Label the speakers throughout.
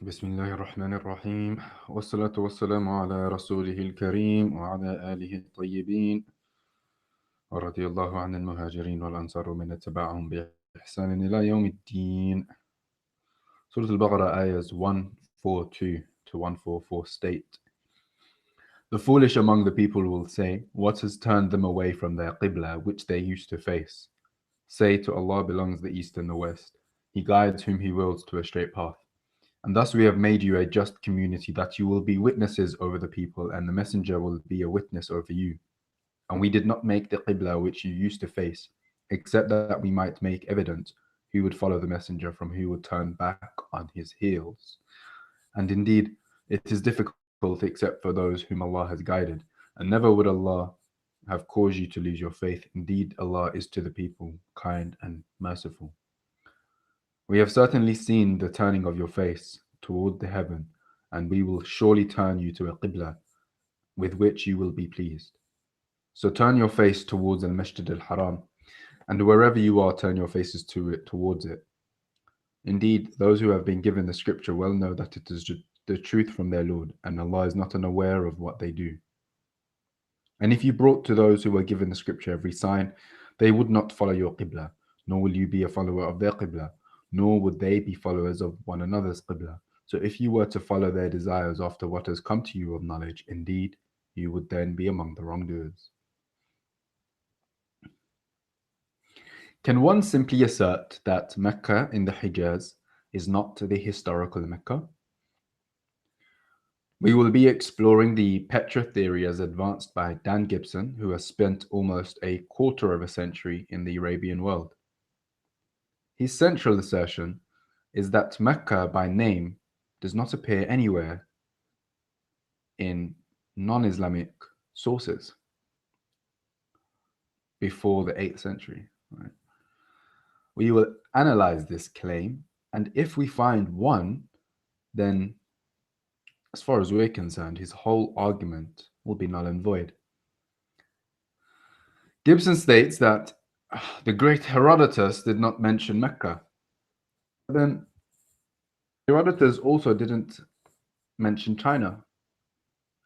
Speaker 1: بسم الله الرحمن الرحيم والصلاة والسلام على رسوله الكريم وعلى آله الطيبين ورضي الله عن المهاجرين والأنصار ومن اتبعهم بإحسان إلى يوم الدين. Surah Al-Baqarah ayahs 142 to 144 state, "The foolish among the people will say, what has turned them away from their Qibla which they used to face? Say, to Allah belongs the east and the west. He guides whom He wills to a straight path. And thus we have made you a just community, that you will be witnesses over the people, and the messenger will be a witness over you. And we did not make the Qibla which you used to face, except that we might make evident who would follow the messenger from who would turn back on his heels. And indeed, it is difficult except for those whom Allah has guided, and never would Allah have caused you to lose your faith. Indeed, Allah is to the people kind and merciful. We have certainly seen the turning of your face toward the heaven, and we will surely turn you to a Qibla with which you will be pleased. So turn your face towards al-Masjid al-Haram, and wherever you are, turn your faces towards it. Indeed, those who have been given the scripture well know that it is the truth from their Lord, and Allah is not unaware of what they do. And if you brought to those who were given the scripture every sign, they would not follow your Qibla, nor will you be a follower of their Qibla, nor would they be followers of one another's Qibla. So if you were to follow their desires after what has come to you of knowledge, indeed, you would then be among the wrongdoers. Can one simply assert that Mecca in the Hijaz is not the historical Mecca? We will be exploring the Petra theory as advanced by Dan Gibson, who has spent almost a quarter of a century in the Arabian world. His central assertion is that Mecca by name does not appear anywhere in non-Islamic sources before the 8th century. Right? We will analyze this claim, and if we find one, then as far as we're concerned, his whole argument will be null and void. Gibson states that the great Herodotus did not mention Mecca. But then Herodotus also didn't mention China.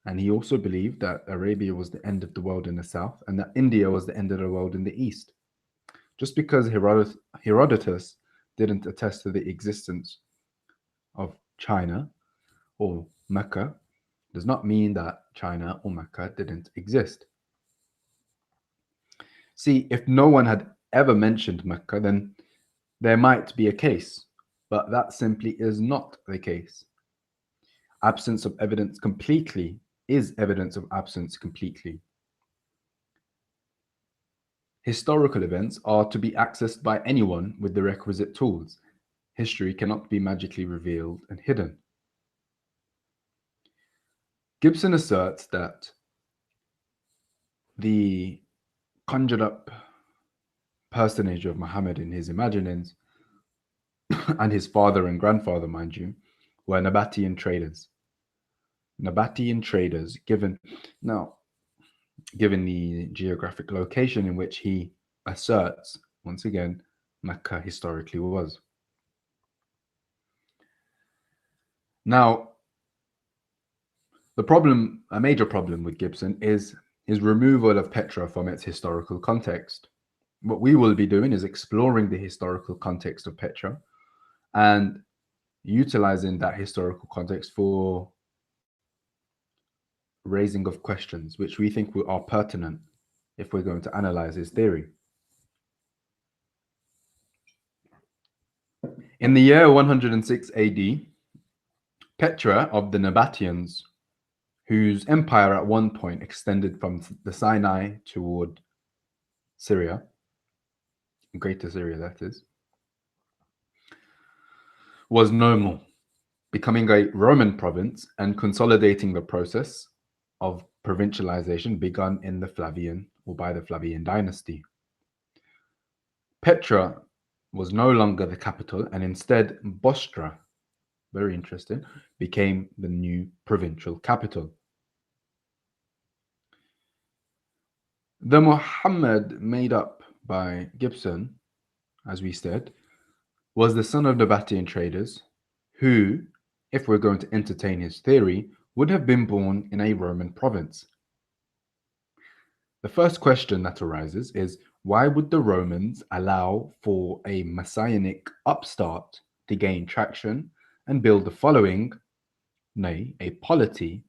Speaker 1: And he also believed that Arabia was the end of the world in the south and that India was the end of the world in the east. Just because Herodotus didn't attest to the existence of China or Mecca does not mean that China or Mecca didn't exist. See, if no one had ever mentioned Mecca, then there might be a case, but that simply is not the case. Absence of evidence completely is evidence of absence completely. Historical events are to be accessed by anyone with the requisite tools. History cannot be magically revealed and hidden. Gibson asserts that the conjured up personage of Muhammad in his imaginings and his father and grandfather, mind you, were Nabatean traders. Nabatean traders, given the geographic location in which he asserts, once again, Mecca historically was. Now, a major problem with Gibson is his removal of Petra from its historical context. What we will be doing is exploring the historical context of Petra and utilizing that historical context for raising of questions which we think are pertinent if we're going to analyze his theory. In the year 106 AD, Petra of the Nabateans, whose empire at one point extended from the Sinai toward Syria, Greater Syria that is, was no more, becoming a Roman province and consolidating the process of provincialization begun in the Flavian or by the Flavian dynasty. Petra was no longer the capital, and instead Bostra, very interesting, became the new provincial capital. The Muhammad made up by Gibson, as we said, was the son of Nabatean traders who if we're going to entertain his theory, would have been born in a Roman province. The first question that arises is, why would the Romans allow for a messianic upstart to gain traction and build a following, nay, a polity,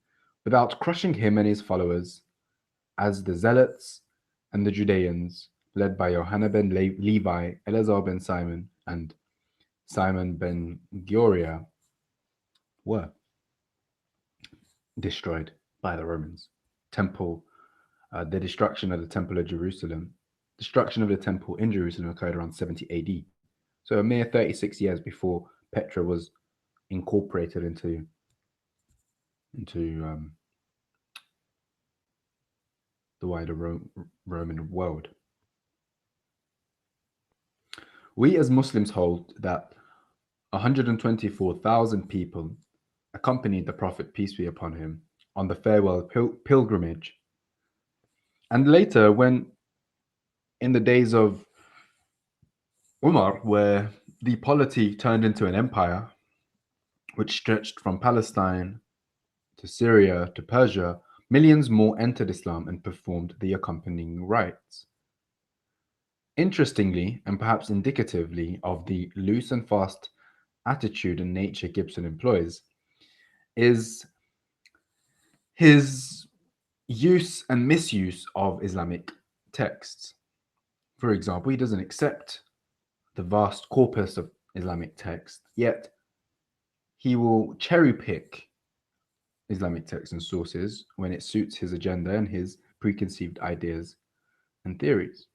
Speaker 1: without crushing him and his followers, as the Zealots and the Judeans, led by Johanna ben Levi, Eleazar ben Simon, and Simon ben Gioria, were destroyed by the Romans? The destruction of the Temple of Jerusalem. Destruction of the temple in Jerusalem occurred around 70 AD. So a mere 36 years before Petra was incorporated into the wider Roman world. We as Muslims hold that 124,000 people accompanied the Prophet, peace be upon him, on the farewell pilgrimage. And later, when in the days of Umar, where the polity turned into an empire, which stretched from Palestine to Syria to Persia, millions more entered Islam and performed the accompanying rites. Interestingly, and perhaps indicatively of the loose and fast attitude and nature Gibson employs, is his use and misuse of Islamic texts. For example, he doesn't accept the vast corpus of Islamic text, yet he will cherry pick Islamic texts and sources when it suits his agenda and his preconceived ideas and theories.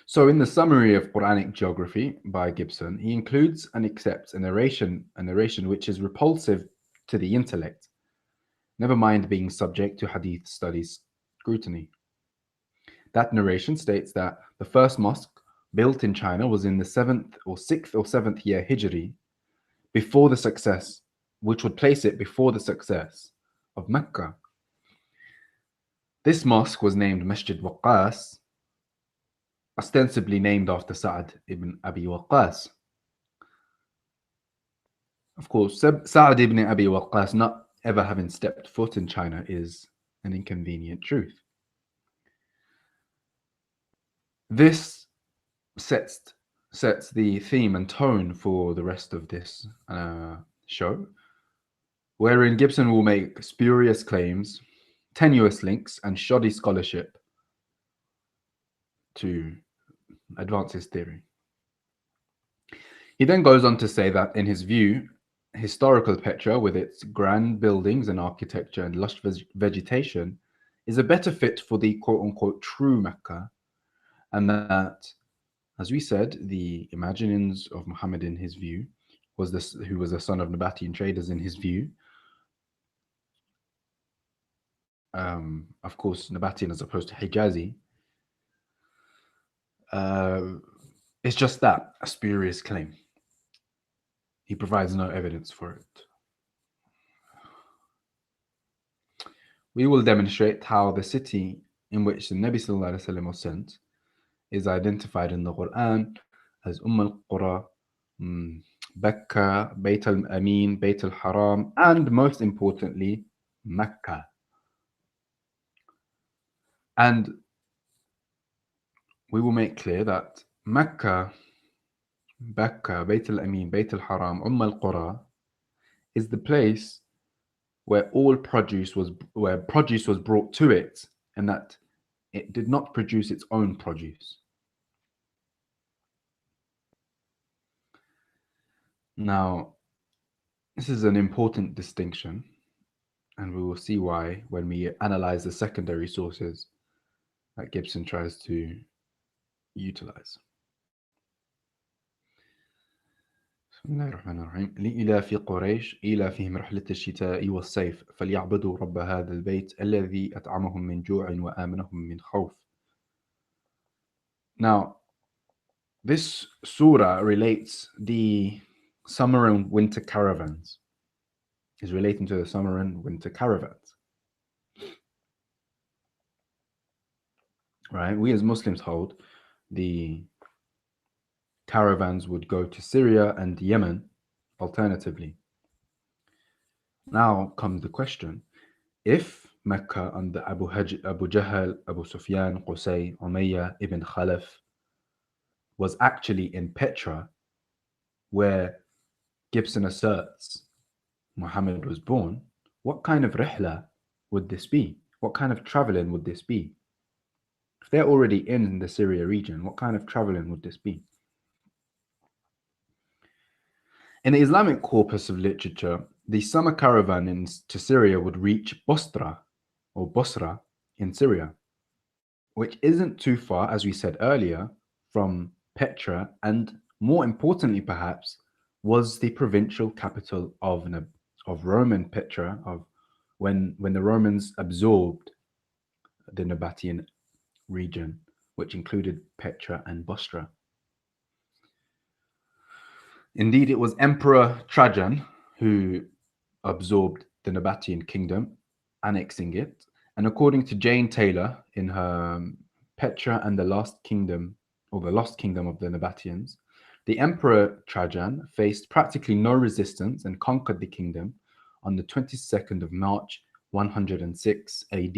Speaker 1: So in the summary of Quranic geography by Gibson, he includes and accepts a narration which is repulsive to the intellect, never mind being subject to hadith studies scrutiny. That narration states that the first mosque built in China was in the 6th or 7th year Hijri, before the success, which would place it before the success of Mecca. This mosque was named Masjid Waqqas, ostensibly named after Sa'd ibn Abi Waqqas. Of course, Sa'd ibn Abi Waqqas not ever having stepped foot in China is an inconvenient truth. This sets the theme and tone for the rest of this show, wherein Gibson will make spurious claims, tenuous links, and shoddy scholarship to advance his theory. He then goes on to say that, in his view, historical Petra, with its grand buildings and architecture and lush vegetation, is a better fit for the quote-unquote true Mecca, and that, as we said, the imaginings of Muhammad, in his view, who was a son of Nabatean traders, in his view, of course, Nabatean as opposed to Hijazi, it's just that, a spurious claim. He provides no evidence for it. We will demonstrate how the city in which the Nabi Sallallahu Alaihi Wasallam was sent is identified in the Quran as al-Qura, Bakka, Bayt al-Amin, Bayt al-Haram, and most importantly, Mecca. And we will make clear that Mecca, Bakka, Bayt al-Amin, Bayt al-Haram, al-Qura is the place where produce was brought to it, and that it did not produce its own produce. Now, this is an important distinction, and we will see why when we analyze the secondary sources that Gibson tries to utilize. بسم الله الرحمن الرحيم. لإلاف قريش إيلافهم رحلة الشتاء والصيف فليعبدوا رب هذا البيت الذي أطعمهم من جوع وآمنهم من خوف. Now, this surah relates the summer and winter caravans, is relating to the summer and winter caravans. Right? We as Muslims hold the caravans would go to Syria and Yemen alternatively. Now comes the question. If Mecca under Abu Jahl, Abu Sufyan, Qusay, Umayyah, Ibn Khalaf was actually in Petra, where Gibson asserts Muhammad was born, what kind of rihla would this be? What kind of traveling would this be? If they're already in the Syria region, what kind of traveling would this be? In the Islamic corpus of literature, the summer caravan to Syria would reach Bosra in Syria, which isn't too far, as we said earlier, from Petra, and more importantly, perhaps, was the provincial capital of Roman Petra, of when the Romans absorbed the Nabatean region, which included Petra and Bosra. Indeed, it was Emperor Trajan who absorbed the Nabatean kingdom, annexing it. And according to Jane Taylor in her Petra and the Lost Kingdom, or the Lost Kingdom of the Nabateans, the Emperor Trajan faced practically no resistance and conquered the kingdom on the 22nd of March 106 AD.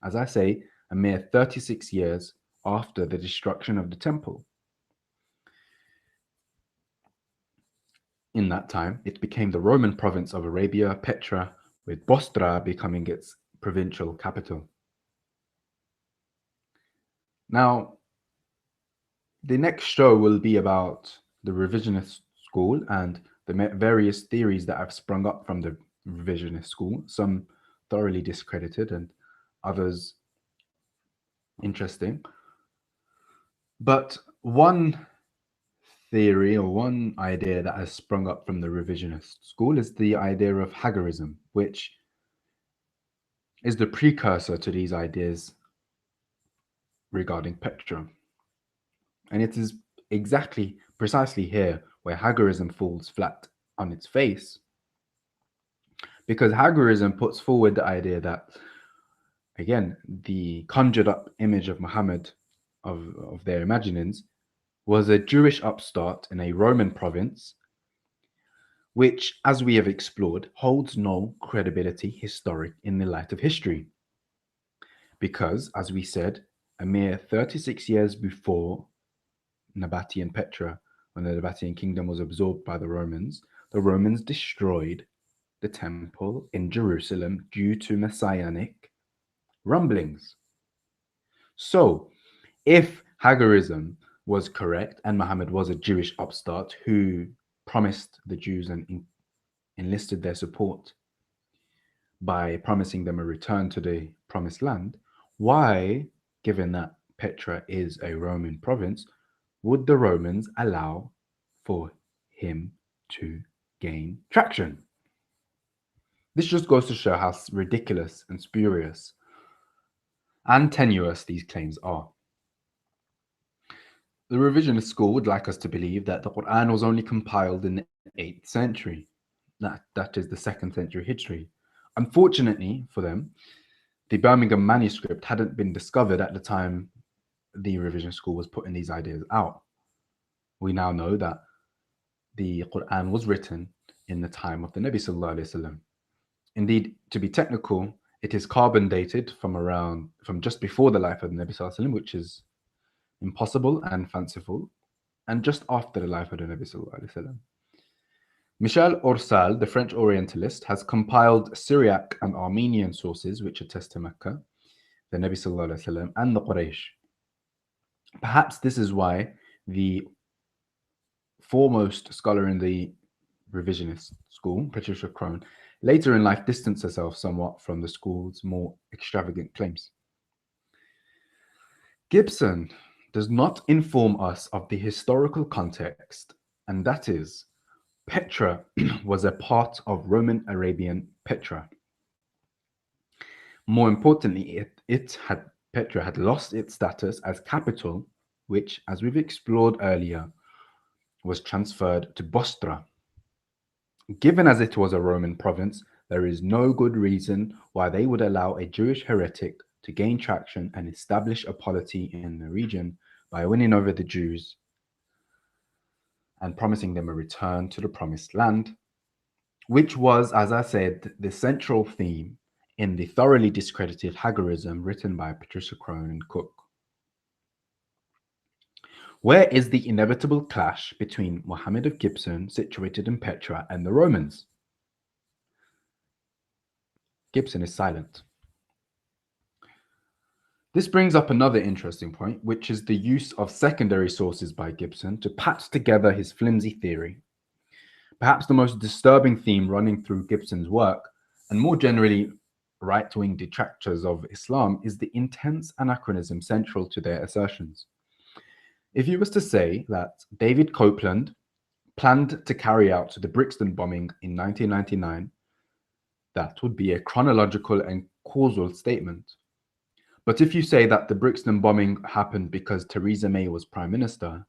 Speaker 1: As I say, a mere 36 years after the destruction of the temple. In that time, it became the Roman province of Arabia, Petra, with Bostra becoming its provincial capital. Now, the next show will be about the revisionist school and the various theories that have sprung up from the revisionist school, some thoroughly discredited and others interesting. But one theory or one idea that has sprung up from the revisionist school is the idea of Hagarism, which is the precursor to these ideas regarding Petra. And it is precisely here where Hagarism falls flat on its face, because Hagarism puts forward the idea that, again, the conjured up image of Muhammad of their imaginings was a Jewish upstart in a Roman province, which, as we have explored, holds no credibility historic in the light of history. Because, as we said, a mere 36 years before Nabatean Petra, when the Nabatean kingdom was absorbed by the Romans destroyed the temple in Jerusalem due to messianic rumblings. So, if Hagarism was correct and Muhammad was a Jewish upstart who promised the Jews and enlisted their support by promising them a return to the promised land, why, given that Petra is a Roman province, would the Romans allow for him to gain traction? This just goes to show how ridiculous and spurious and tenuous these claims are. The revisionist school would like us to believe that the Quran was only compiled in the 8th century. That is the 2nd century Hijri. Unfortunately for them, the Birmingham manuscript hadn't been discovered at the time the revisionist school was putting these ideas out. We now know that the Quran was written in the time of the Nabi Sallallahu Alaihi Wasallam. Indeed, to be technical, it is carbon dated from just before the life of the Nabi Sallallahu Alaihi Wasallam, which is impossible and fanciful, and just after the life of the Nabi Sallallahu Alaihi Wasallam. Michel Orsal, the French Orientalist, has compiled Syriac and Armenian sources which attest to Mecca, the Nabi Sallallahu Alaihi Wasallam, and the Quraysh. Perhaps this is why the foremost scholar in the revisionist school, Patricia Crone, later in life distanced herself somewhat from the school's more extravagant claims. Gibson does not inform us of the historical context, and that is, Petra was a part of Roman Arabian Petra. More importantly, Petra had lost its status as capital, which, as we've explored earlier, was transferred to Bostra. Given as it was a Roman province, there is no good reason why they would allow a Jewish heretic to gain traction and establish a polity in the region by winning over the Jews and promising them a return to the promised land, which was, as I said, the central theme in the thoroughly discredited Hagarism written by Patricia Crone and Cook. Where is the inevitable clash between Muhammad of Gibson, situated in Petra, and the Romans? Gibson is silent. This brings up another interesting point, which is the use of secondary sources by Gibson to patch together his flimsy theory. Perhaps the most disturbing theme running through Gibson's work, and more generally right-wing detractors of Islam, is the intense anachronism central to their assertions. If you was to say that David Copeland planned to carry out the Brixton bombing in 1999, that would be a chronological and causal statement. But if you say that the Brixton bombing happened because Theresa May was Prime Minister,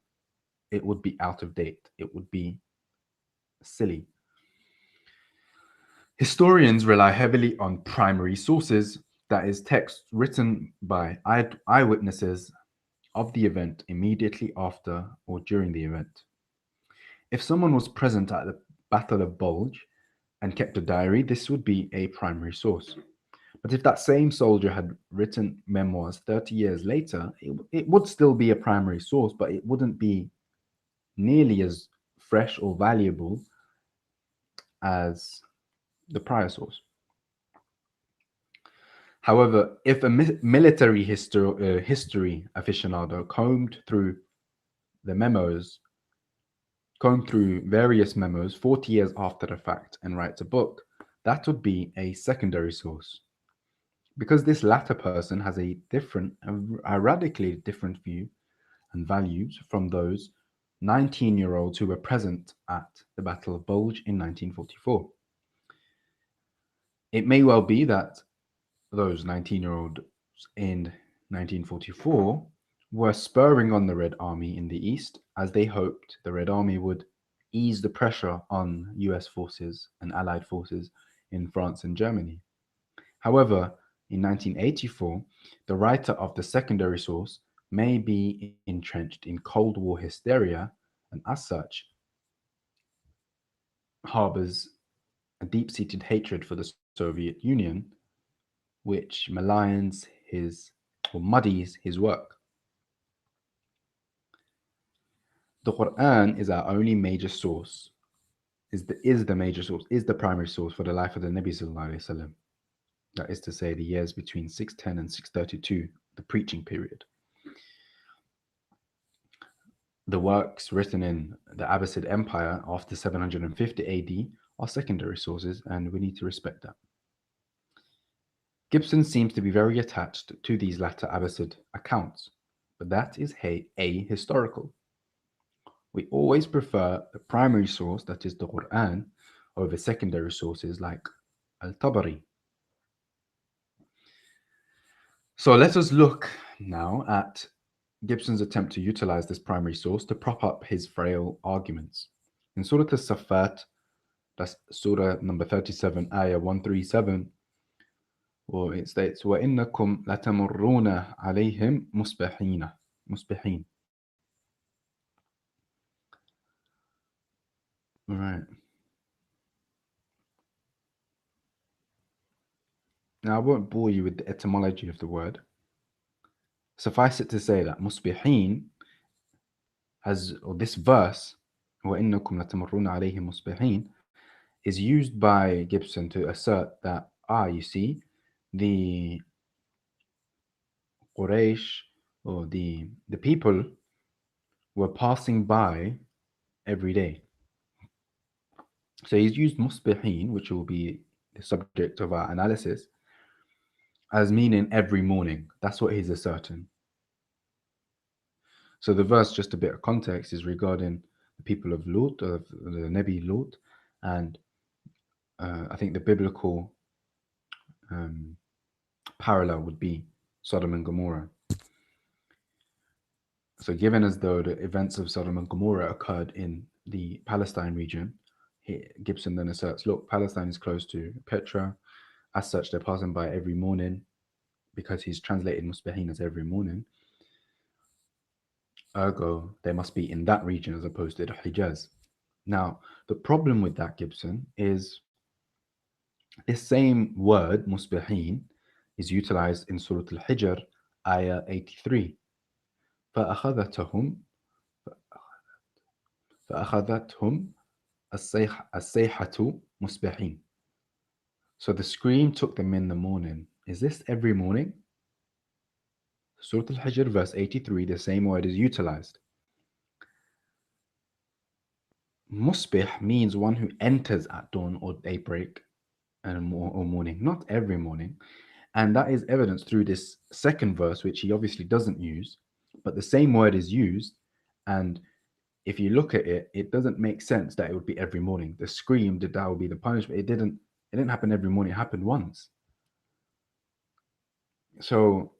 Speaker 1: it would be out of date. It would be silly. Historians rely heavily on primary sources, that is, texts written by eyewitnesses of the event immediately after or during the event. If someone was present at the Battle of Bulge and kept a diary, this would be a primary source. But if that same soldier had written memoirs 30 years later, it would still be a primary source, but it wouldn't be nearly as fresh or valuable as the prior source. However, if a military history aficionado combed through various memos 40 years after the fact and writes a book, that would be a secondary source. Because this latter person has a radically different view and values from those 19-year-olds who were present at the Battle of Bulge in 1944. It may well be that those 19-year-olds in 1944 were spurring on the Red Army in the East, as they hoped the Red Army would ease the pressure on US forces and Allied forces in France and Germany. However, in 1984, the writer of the secondary source may be entrenched in Cold War hysteria and, as such, harbors a deep-seated hatred for the Soviet Union, which muddies his work. The Quran is our only major source, is the primary source for the life of the Nabi Sallallahu Alaihi Wasallam. That is to say, the years between 610 and 632, the preaching period. The works written in the Abbasid Empire after 750 AD are secondary sources, and we need to respect that. Gibson seems to be very attached to these latter Abbasid accounts, but that is ahistorical. We always prefer the primary source, that is the Quran, over secondary sources like Al-Tabari. So let us look now at Gibson's attempt to utilize this primary source to prop up his frail arguments. In Surah As-Saffat, that's Surah number 37, Ayah 137, well, it states, وَإِنَّكُمْ لَتَمُرُّونَ عَلَيْهِمْ مُصْبِحِينَ. All right. Now, I won't bore you with the etymology of the word. Suffice it to say that musbihin or this verse, وَإِنَّكُمْ لَتَمُرُّونَ عَلَيْهِمْ مُصْبِحِينَ, is used by Gibson to assert that, you see, the Quraysh or the people were passing by every day. So he's used musbihin, which will be the subject of our analysis, as meaning every morning. That's what he's asserting. So the verse, just a bit of context, is regarding the people of Lut, of the Nabi Lut, and I think the biblical parallel would be Sodom and Gomorrah. So given as though the events of Sodom and Gomorrah occurred in the Palestine region, Gibson then asserts, look, Palestine is close to Petra. As such, they're passing by every morning, because he's translated musbihin as every morning. Ergo, they must be in that region as opposed to the Hijaz. Now, the problem with that, Gibson, is This same word, musbihin, is utilized in Surah Al-Hijr, ayah 83. فأخذتهم فأخذتهم الصيحة مصبحين. So the scream took them in the morning. Is this every morning? Surah Al-Hijr, verse 83, the same word is utilized. Musbih means one who enters at dawn or daybreak or morning, not every morning. And that is evidenced through this second verse, which he obviously doesn't use, but the same word is used. And if you look at it, it doesn't make sense that it would be every morning. The scream, that would be the punishment. It didn't happen every morning. It happened once. So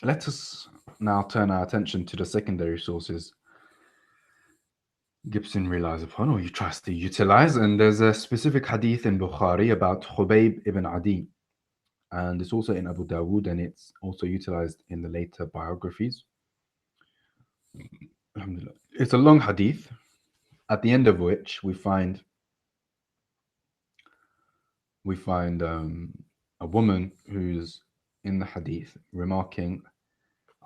Speaker 1: let us now turn our attention to the secondary sources Gibson relies upon, or you tries to utilize. And there's a specific hadith in Bukhari about Khubayb ibn Adi. And it's also in Abu Dawood, and it's also utilized in the later biographies. Alhamdulillah. It's a long hadith, at the end of which we find a woman who's in the hadith remarking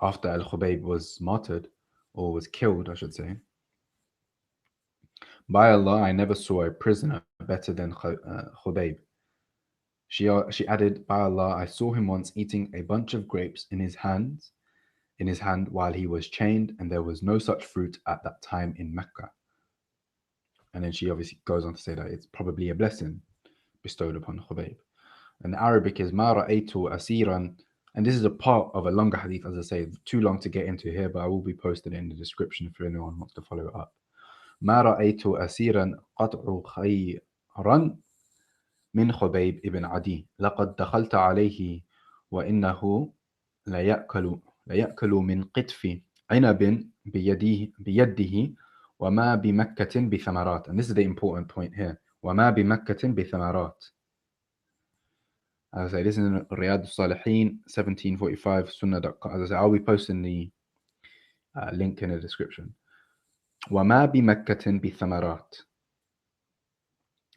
Speaker 1: after Al-Khubayb was martyred, or was killed, I should say, "By Allah, I never saw a prisoner better than Khubayb." She added, "By Allah, I saw him once eating a bunch of grapes in his hand while he was chained, and there was no such fruit at that time in Mecca." And then she obviously goes on to say that it's probably a blessing bestowed upon Khubayb. And the Arabic is "Ma ra'aytu asiran," and this is a part of a longer hadith, as I say, too long to get into here, but I will be posted in the description if anyone wants to follow it up. "Ma ra'aytu asiran qat'u khayran من خبيب ابن عدي لقد دخلت عليه وإنه ليأكل من قطف عنب بيده وما بمكة بثمرات." And this is the important point here. وما بمكة بثمرات. As I say, this is in Riyadh al-Salihin, 1745, sunnah.com. As I say, I'll be posting the link in the description. وما بمكة بثمرات.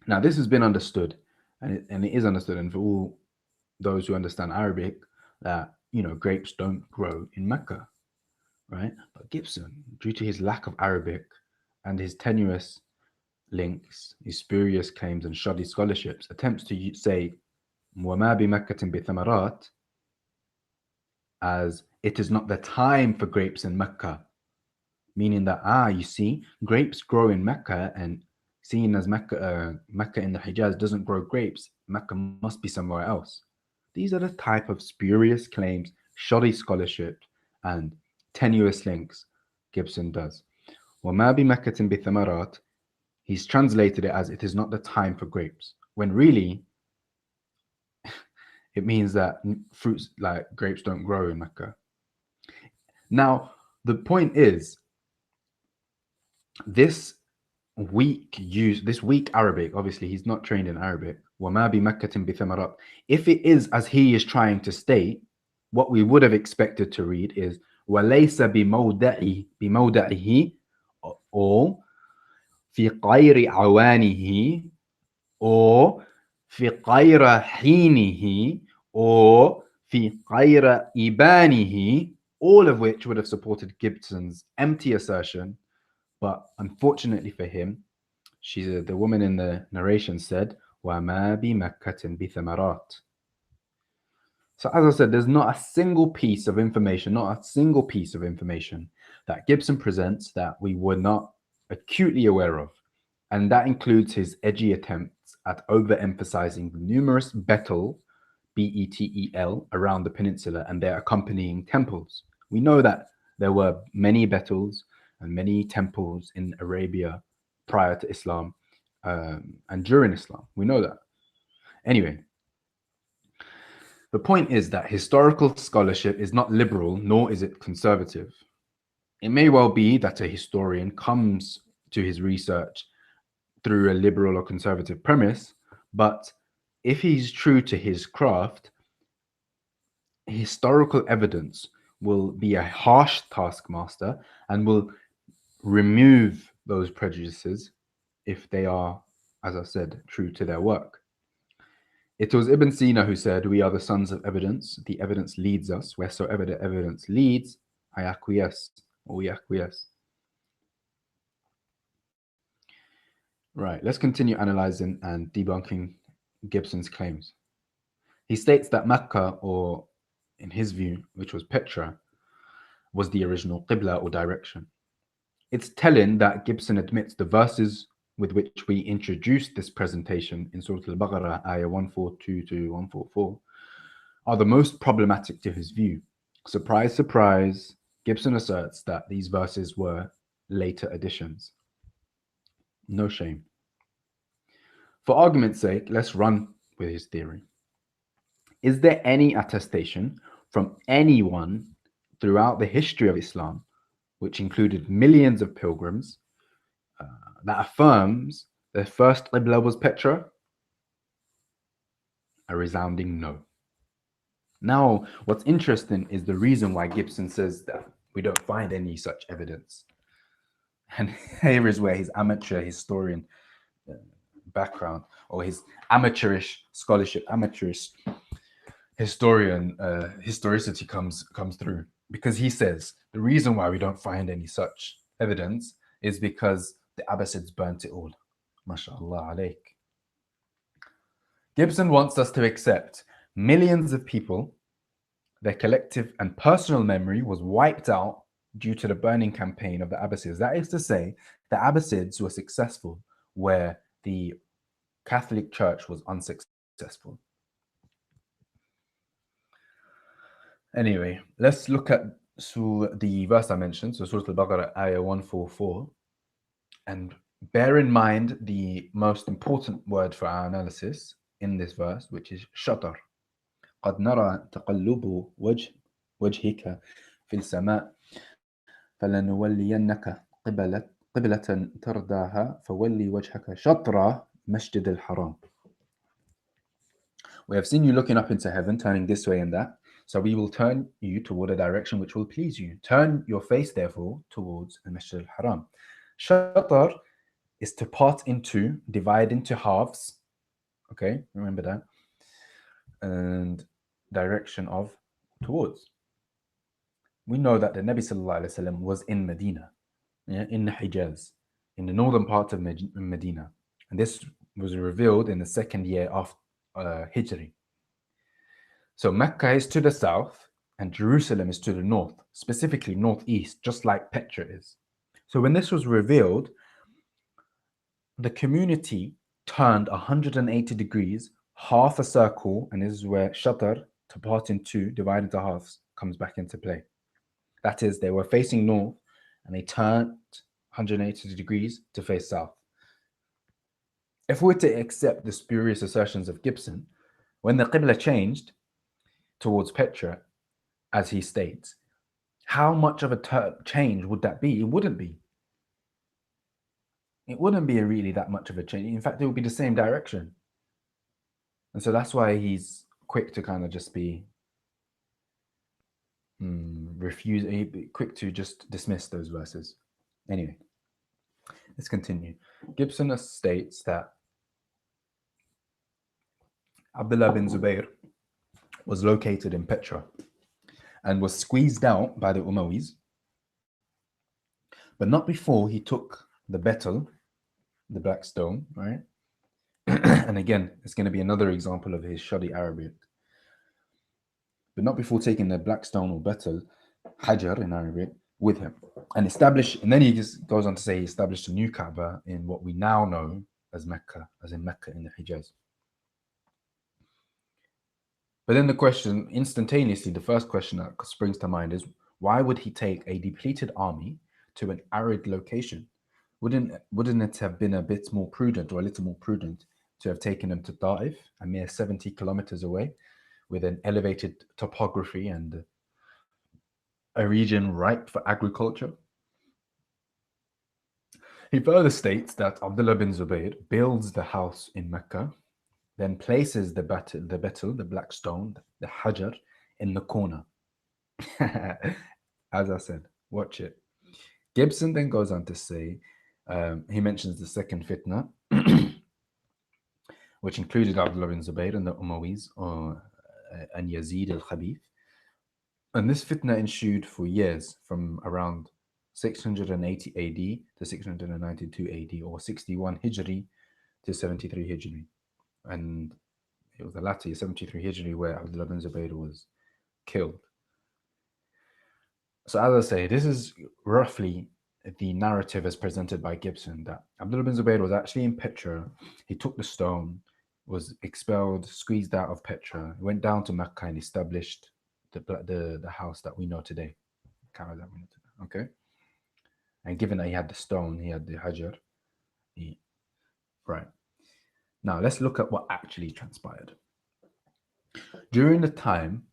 Speaker 1: Now, this has been understood, and it is understood, and for all those who understand Arabic, that, grapes don't grow in Mecca, right? But Gibson, due to his lack of Arabic and his tenuous links, his spurious claims and shoddy scholarships, attempts to say وَمَا بِمَكَّةٍ بِثَمَرَاتٍ as it is not the time for grapes in Mecca, meaning that, you see, grapes grow in Mecca, and seeing as Mecca in the Hijaz doesn't grow grapes, Mecca must be somewhere else. These are the type of spurious claims, shoddy scholarship, and tenuous links Gibson does. وَمَا بِمَكَّةٍ بِثَمَرَاتٍ, he's translated it as it is not the time for grapes, when really it means that fruits like grapes don't grow in Mecca. Now, the point is, this weak Arabic, obviously he's not trained in Arabic, وَمَا بِمَكَّةٍ بِثَمَرَاتٍ, if it is as he is trying to state, what we would have expected to read is وَلَيْسَ بِمَوْدَعِهِ or فِي غَيْرِ عَوَانِهِ or في غير حينه or في غير إبانه, all of which would have supported Gibson's empty assertion. But unfortunately for him, the woman in the narration said, وَمَا بِمَكَّةٍ بِثَمَرَاتٍ. So as I said, there's not a single piece of information that Gibson presents that we were not acutely aware of. And that includes his edgy attempts at overemphasizing numerous betel, B-E-T-E-L, around the peninsula and their accompanying temples. We know that there were many betels and many temples in Arabia prior to Islam and during Islam. We know that. Anyway, the point is that historical scholarship is not liberal, nor is it conservative. It may well be that a historian comes to his research through a liberal or conservative premise, but if he's true to his craft, historical evidence will be a harsh taskmaster and will remove those prejudices if they are, as I said, true to their work. It was Ibn Sina who said, "We are the sons of evidence. The evidence leads us. Wheresoever the evidence leads, I acquiesce, or we acquiesce." Right, let's continue analyzing and debunking Gibson's claims. He states that Mecca, or in his view, which was Petra, was the original Qibla or direction. It's telling that Gibson admits the verses with which we introduced this presentation in Surah Al-Baqarah, ayah 142 to 144, are the most problematic to his view. Surprise, surprise, Gibson asserts that these verses were later additions. No shame. For argument's sake, let's run with his theory. Is there any attestation from anyone throughout the history of Islam, which included millions of pilgrims, that affirms the first Qibla was Petra? A resounding no. Now, what's interesting is the reason why Gibson says that we don't find any such evidence. And here is where his amateur historian background, or his amateurish scholarship, amateurish historian historicity comes through, because he says the reason why we don't find any such evidence is because the Abbasids burnt it all. MashaAllah alayk. Gibson wants us to accept millions of people, their collective and personal memory was wiped out due to the burning campaign of the Abbasids. That is to say, the Abbasids were successful where the Catholic Church was unsuccessful. Anyway, let's look at the verse I mentioned, so Surah Al-Baqarah, ayah 144, and bear in mind the most important word for our analysis in this verse, which is shatar. قد نرى تقلب وجهك في السماء فلنولينك قبلة ترضاها فولي وجهك شطر مسجد الحرام. We have seen you looking up into heaven, turning this way and that. So we will turn you toward a direction which will please you. Turn your face, therefore, towards the Masjid al-Haram. Shatar is to part into, divide into halves. Okay, remember that. And direction of towards. We know that the Nabi Sallallahu Alaihi Wasallam was in Medina, in the Hijaz, in the northern part of Medina. And this was revealed in the second year of Hijri. So Mecca is to the south and Jerusalem is to the north, specifically northeast, just like Petra is. So when this was revealed, the community turned 180 degrees, half a circle, and this is where shatar, to part in two, divide into halves, comes back into play. That is, they were facing north and they turned 180 degrees to face south. If we were to accept the spurious assertions of Gibson, when the Qibla changed towards Petra, as he states, how much of a change would that be? It wouldn't be. It wouldn't be really that much of a change. In fact, it would be the same direction. And so that's why he's quick to kind of just be quick to just dismiss those verses. Anyway, let's continue. Gibson states that Abdullah bin Zubayr was located in Petra and was squeezed out by the Umayyads, but not before he took the betel, the black stone, right? And again, it's going to be another example of his shoddy Arabic. But not before taking the black stone or betel, Hajar in Arabic, with him. And then he just goes on to say he established a new Kaaba in what we now know as Mecca, as in Mecca in the Hijaz. But then the question, instantaneously, the first question that springs to mind is, why would he take a depleted army to an arid location? Wouldn't it have been a bit more prudent, or a little more prudent, to have taken him to Ta'if, a mere 70 kilometers away, with an elevated topography and a region ripe for agriculture? He further states that Abdullah bin Zubayr builds the house in Mecca, then places the betel, the black stone, the hajar, in the corner. As I said, watch it. Gibson then goes on to say, He mentions the second fitna, which included Abdullah bin Zubayr and the Umayyads and Yazid al-Khabith. And this fitna ensued for years, from around 680 AD to 692 AD, or 61 Hijri to 73 Hijri. And it was the latter, 73 Hijri, where Abdullah bin Zubayr was killed. So as I say, this is roughly the narrative as presented by Gibson, that Abdullah bin Zubayr was actually in Petra. He took the stone, was expelled, squeezed out of Petra, went down to Mecca and established the house that we know today, Kaaba that we know today. Okay, and given that he had the stone, he had the Hajar. Right. Now let's look at what actually transpired. During the time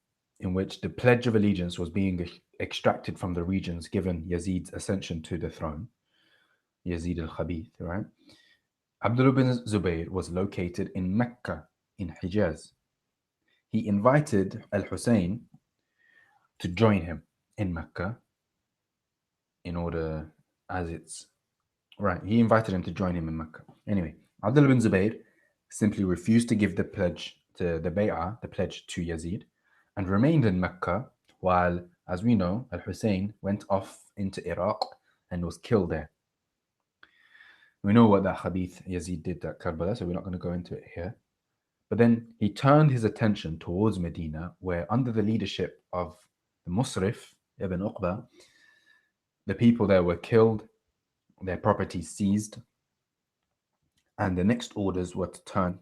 Speaker 1: in which the Pledge of Allegiance was being extracted from the regions given Yazid's ascension to the throne, Yazid al-Khabith, right? Abdullah bin Zubayr was located in Mecca, in Hijaz. He invited al-Hussein to join him in Mecca in order, as it's, right, he invited him to join him in Mecca. Anyway, Abdullah bin Zubayr simply refused to give the pledge to the bay'ah, the pledge to Yazid, and remained in Mecca while, as we know, al-Hussein went off into Iraq and was killed there. We know what that Khabith Yazid did at Karbala, so we're not going to go into it here. But then he turned his attention towards Medina, where under the leadership of the Musrif ibn Uqba, the people there were killed, their property seized, and the next orders were to turn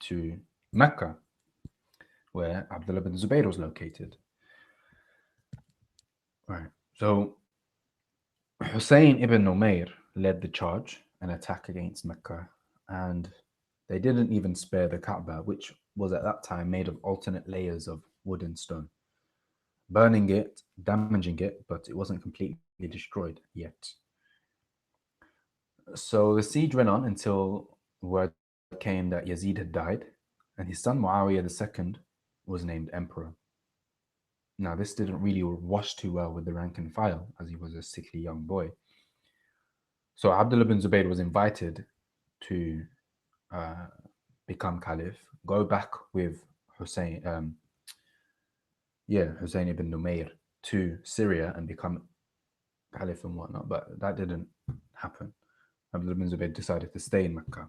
Speaker 1: to Mecca, where Abdullah bin Zubayr was located. Right. So Hussein ibn Umayr led the charge and attack against Mecca, and they didn't even spare the Kaaba, which was at that time made of alternate layers of wood and stone, burning it, damaging it, but it wasn't completely destroyed yet. So the siege went on until word came that Yazid had died, and his son Muawiyah II was named emperor. Now, this didn't really wash too well with the rank and file, as he was a sickly young boy. So Abdullah bin Zubayr was invited to become caliph, go back with Hussein ibn Umayr to Syria and become caliph and whatnot, but that didn't happen. Abdullah bin Zubayr decided to stay in Mecca.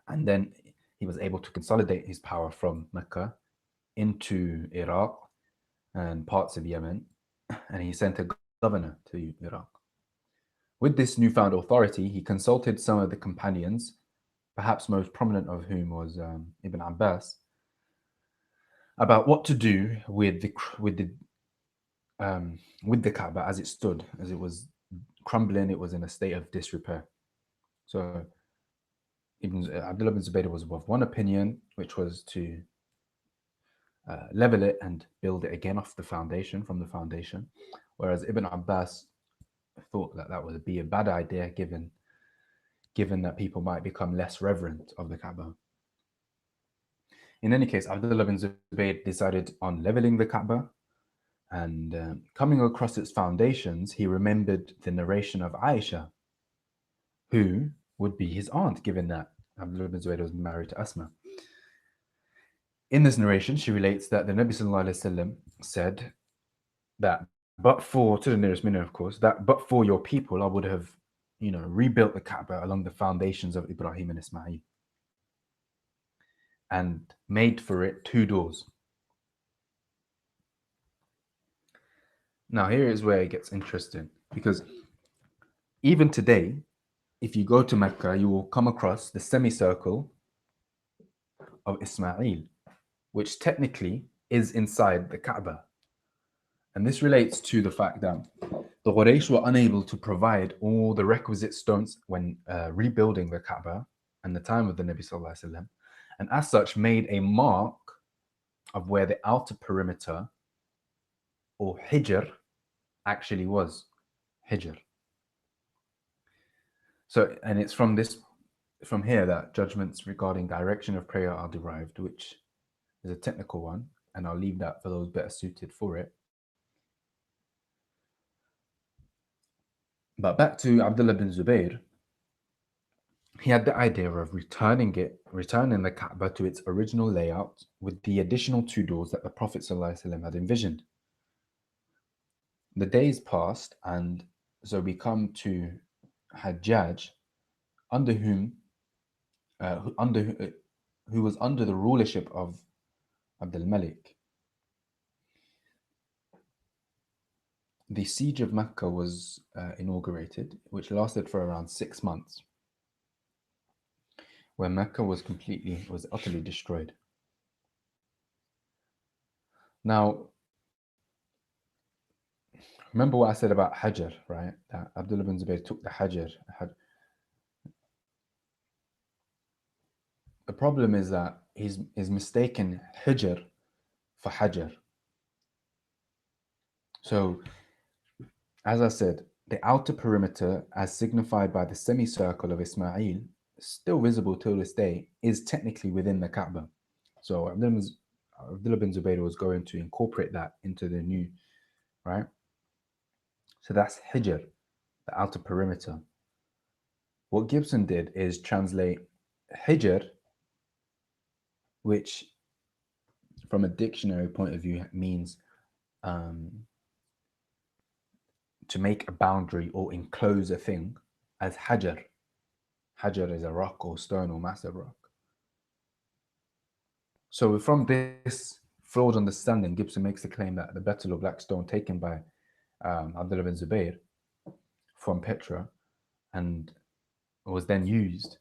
Speaker 1: And then he was able to consolidate his power from Mecca into Iraq and parts of Yemen, and he sent a governor to Iraq. With this newfound authority, he consulted some of the companions, perhaps most prominent of whom was Ibn Abbas, about what to do with the Kaaba as it stood, as it was crumbling. It was in a state of disrepair. So Abdullah bin Zubayr was of one opinion, which was to level it and build it again off the foundation, from the foundation, whereas Ibn Abbas thought that that would be a bad idea, given that people might become less reverent of the Kaaba. In any case, Abdullah bin Zubayr decided on leveling the Kaaba, and coming across its foundations, he remembered the narration of Aisha, who would be his aunt, given that Abdullah bin Zubayr was married to Asma. In this narration, she relates that the Nabi Sallallahu Alaihi Wasallam said that, but for, to the nearest minute, of course, that but for your people, I would have, rebuilt the Kaaba along the foundations of Ibrahim and Ismail, and made for it 2 doors. Now, here is where it gets interesting, because even today, if you go to Mecca, you will come across the semicircle of Ismail, which technically is inside the Kaaba. And this relates to the fact that the Quraysh were unable to provide all the requisite stones when rebuilding the Kaaba in the time of the Nabi Sallallahu Alaihi Wasallam, and as such made a mark of where the outer perimeter, or Hijr, actually was. Hijr. So, and it's from here that judgments regarding direction of prayer are derived, which is a technical one, and I'll leave that for those better suited for it. But back to Abdullah bin Zubayr, he had the idea of returning the Kaaba to its original layout with the additional two doors that the Prophet ﷺ had envisioned. The days passed, and so we come to Hajjaj, under whom, who was under the rulership of Abdul Malik. The Siege of Mecca was inaugurated, which lasted for around 6 months, where Mecca was utterly destroyed. Now, remember what I said about Hajar, right? That Abdullah bin Zubayr took the Hajar. The problem is that he's mistaken Hajar for Hajar. So, as I said, the outer perimeter, as signified by the semicircle of Ismail, still visible till this day, is technically within the Kaaba. So Abdullah bin Zubayr was going to incorporate that into the new, right? So that's Hijr, the outer perimeter. What Gibson did is translate Hijr, which from a dictionary point of view means to make a boundary or enclose a thing, as Hajar. Hajar is a rock or stone or massive rock. So from this flawed understanding, Gibson makes the claim that the Battle of Black Stone taken by Abdullah bin Zubayr from Petra and was then used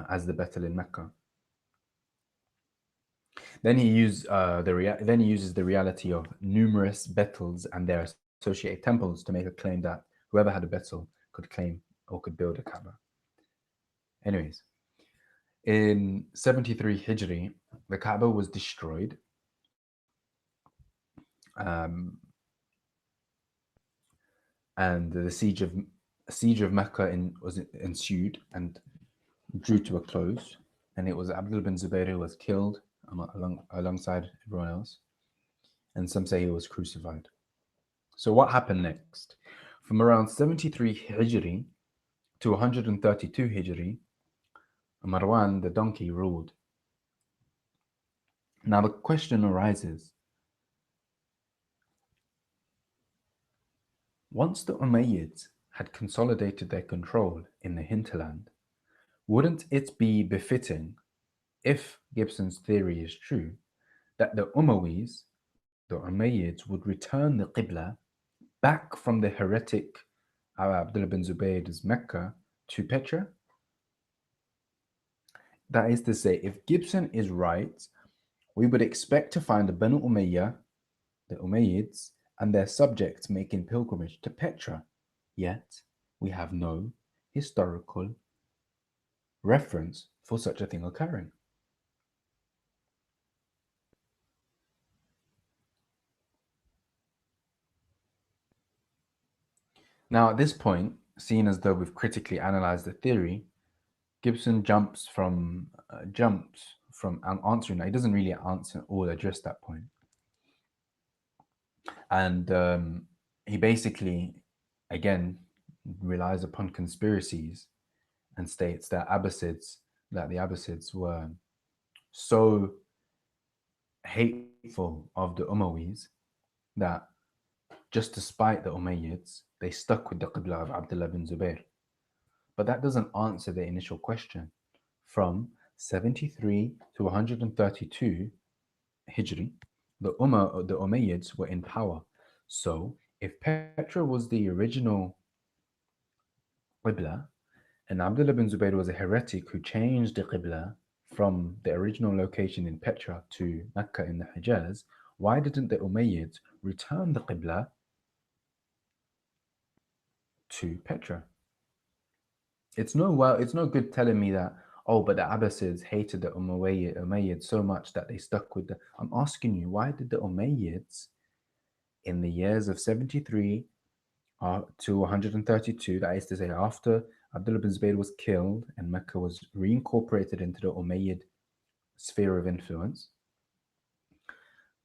Speaker 1: as the battle in Mecca. Then he uses the reality of numerous battles and their associated temples to make a claim that whoever had a battle could claim or could build a Kaaba. Anyways, in 73 Hijri, the Kaaba was destroyed. And the siege of Mecca was ensued and drew to a close. And it was Abdullah bin Zubayr who was killed alongside everyone else. And some say he was crucified. So what happened next? From around 73 Hijri to 132 Hijri, Marwan the donkey ruled. Now the question arises, once the Umayyads had consolidated their control in the hinterland, wouldn't it be befitting, if Gibson's theory is true, that the Umayyads would return the Qibla back from the heretic Abdullah bin Zubayr's Mecca to Petra? That is to say, if Gibson is right, we would expect to find the Banu Umayyah, the Umayyads, and their subjects making pilgrimage to Petra. Yet, we have no historical reference for such a thing occurring. Now, at this point, seen as though we've critically analyzed the theory, Gibson jumps from answering that. He doesn't really answer or address that point. And he basically, again, relies upon conspiracies and states that the Abbasids were so hateful of the Umayyads that just despite the Umayyads, they stuck with the Qibla of Abdullah bin Zubayr. But that doesn't answer the initial question. From 73 to 132 Hijri, the Umayyads were in power. So if Petra was the original Qibla, and Abdullah bin Zubayr was a heretic who changed the Qibla from the original location in Petra to Mecca in the Hijaz, why didn't the Umayyads return the Qibla to Petra? It's no good telling me that, oh, but the Abbasids hated the Umayyads so much that they stuck with I'm asking you, why did the Umayyads in the years of 73 to 132, that is to say after Abdullah bin Zubayr was killed and Mecca was reincorporated into the Umayyad sphere of influence,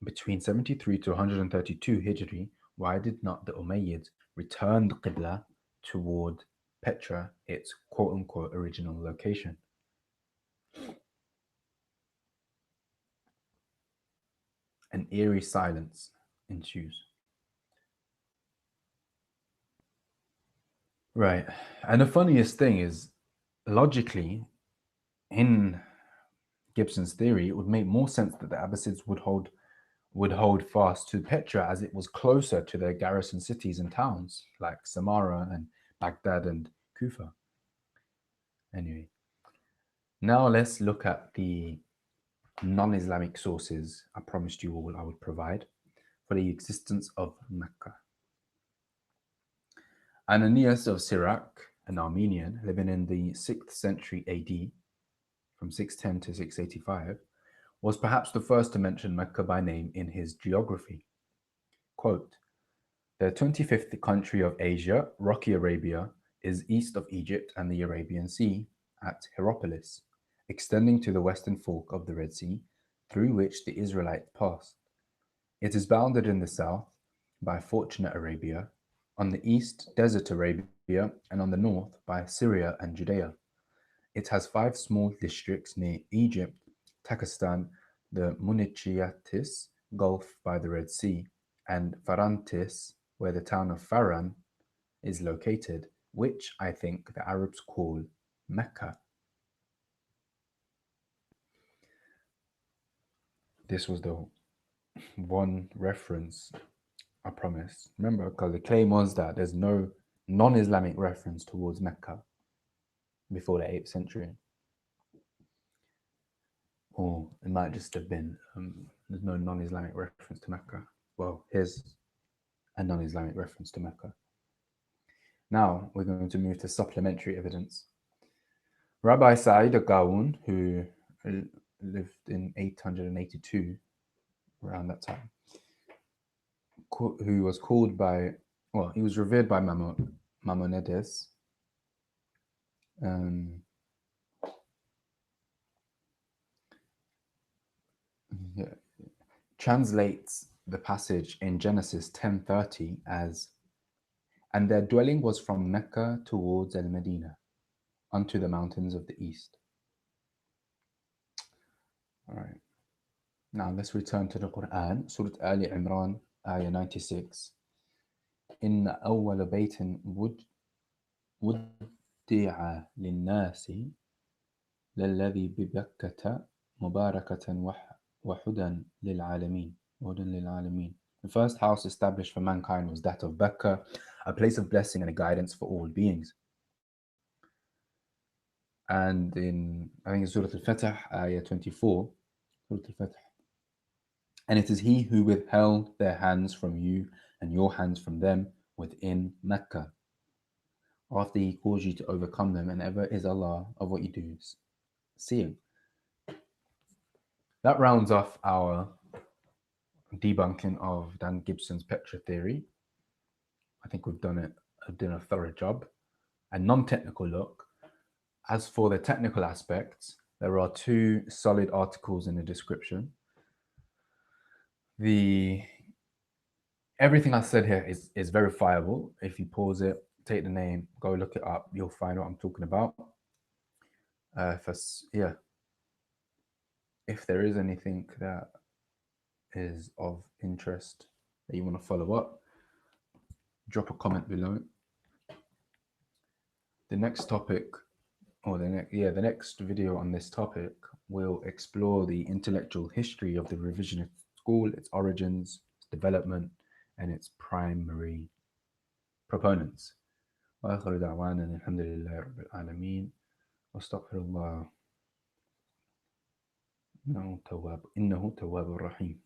Speaker 1: between 73 to 132 Hijri, why did not the Umayyads return the Qibla toward Petra, its quote-unquote original location. An eerie silence ensues. Right. And the funniest thing is, logically, in Gibson's theory, it would make more sense that the Abbasids would hold fast to Petra, as it was closer to their garrison cities and towns like Samarra and Baghdad and Kufa. Anyway, now let's look at the non-Islamic sources I promised you all I would provide for the existence of Mecca. Ananias of Sirach, an Armenian living in the 6th century AD, from 610 to 685, was perhaps the first to mention Mecca by name in his geography. Quote, "The 25th country of Asia, rocky Arabia, is east of Egypt and the Arabian Sea at Hierapolis, extending to the western fork of the Red Sea, through which the Israelites passed. It is bounded in the south by Fortunate Arabia, on the east Desert Arabia, and on the north by Syria and Judea. It has 5 small districts near Egypt, Takistan, the Munichiatis Gulf by the Red Sea, and Farantis, where the town of Faran is located, which I think the Arabs call Mecca." This was the one reference I promised. Remember, because the claim was that there's no non-Islamic reference towards Mecca before the 8th century. Or it might just have been, there's no non-Islamic reference to Mecca. Well, here's a non-Islamic reference to Mecca. Now we're going to move to supplementary evidence. Rabbi Sa'id al-Gawun, who lived in 882, around that time, who was called by, well, he was revered by Maimonides. Translates the passage in Genesis 10:30 as, "And their dwelling was from Mecca towards Al-Medina, unto the mountains of the east." All right. Now let's return to the Quran, Surah Ali Imran, ayah 96. "إن أول بيت وُدِّعَ للناس للذي ببكة مباركة وهدى للعالمين. The first house established for mankind was that of Bakka, a place of blessing and a guidance for all beings. And in, I think it's Surah Al-Fatah, ayah 24, Surah Al-Fatah, "And it is he who withheld their hands from you and your hands from them within Mecca, after he caused you to overcome them, and ever is Allah of what you do seeing." That rounds off our debunking of Dan Gibson's Petra theory. I think we've done a thorough job. A non-technical look. As for the technical aspects, there are 2 solid articles in the description. Everything I said here is verifiable. If you pause it, take the name, go look it up, you'll find what I'm talking about. If there is anything that is of interest that you want to follow up, drop a comment below. The next topic, or the next video on this topic will explore the intellectual history of the revisionist school, its origins, its development, and its primary proponents. وآخر دعوانا الحمد لله رب العالمين واستغفر الله إنه تواب رحيم.